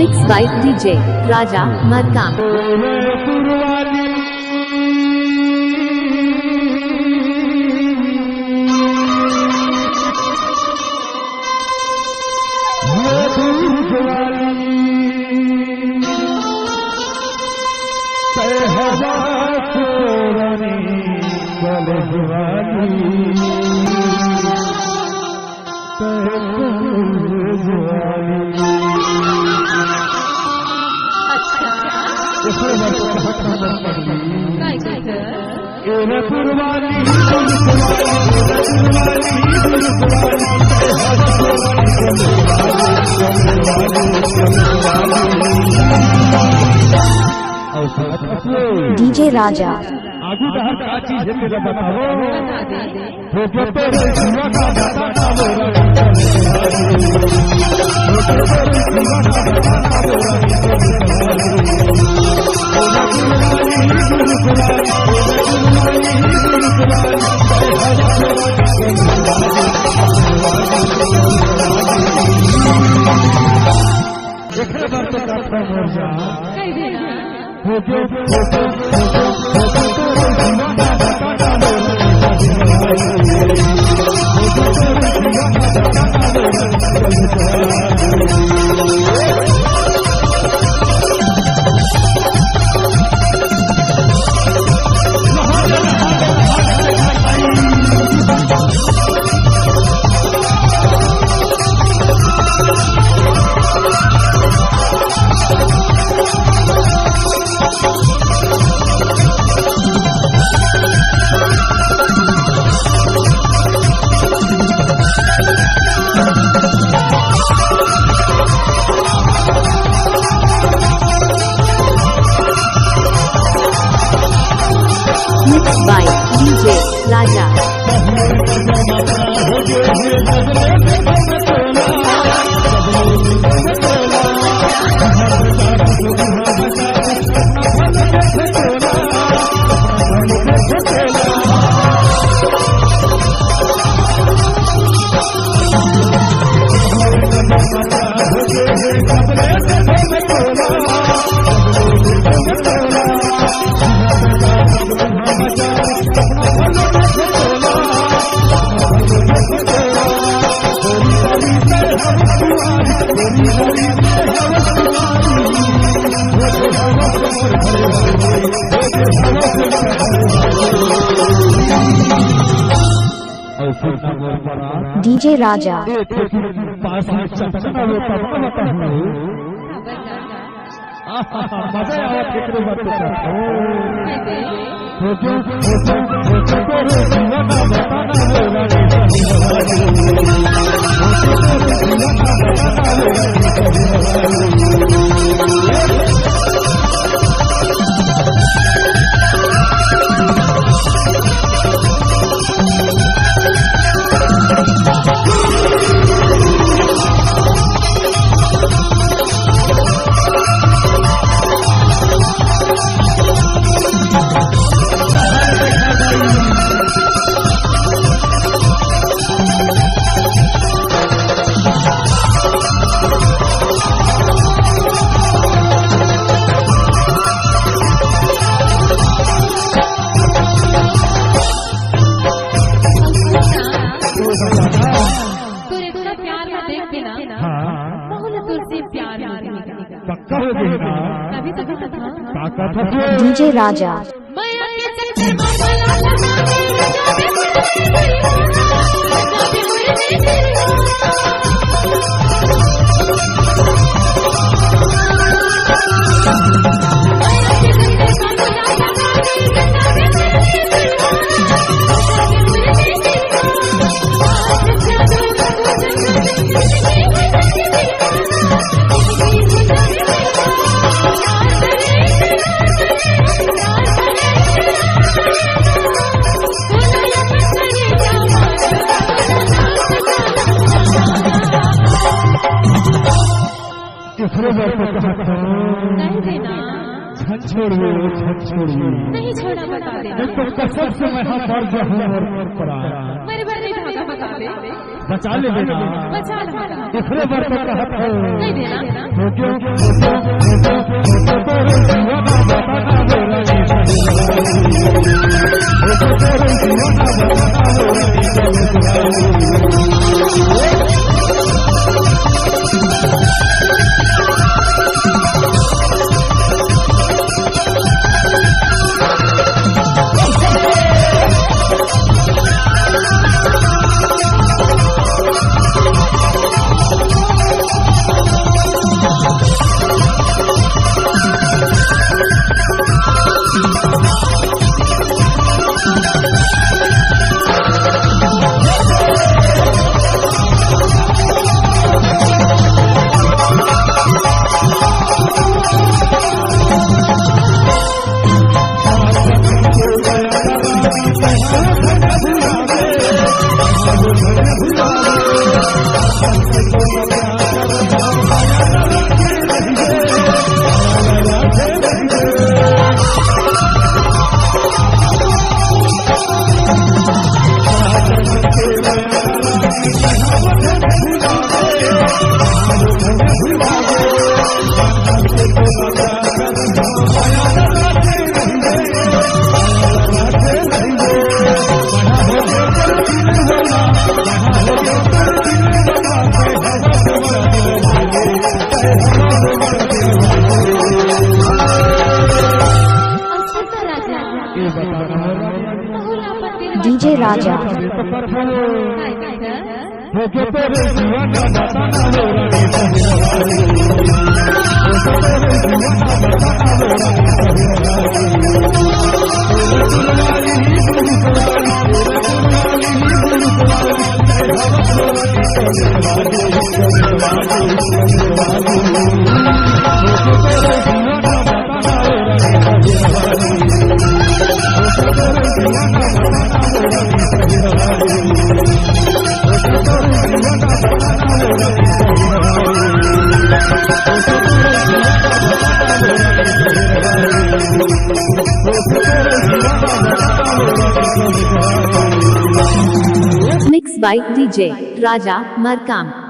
Mixed by DJ Raja Markam. DJ Raja आगू बाहर का चीज है तेरा बताओ Mixed by DJ Raja. DJ Raja पास में चटना वो पता हूँ मजा आया फिक्र मत DJ Raja नहीं देना छोड़िए नहीं छोड़ा बता देना तो कसम से मैं हाथ पर मेरे बारे में बता दे बचा ले बेटा बचा लो बेटा दूसरे बार तो कहत है नहीं देना हो क्यों तेरे दीवाना बताना मेरा तेरे दीवाना DJ Raja. हो क्यों तेरे दीवाना बताना Mixed by DJ Raja Markam.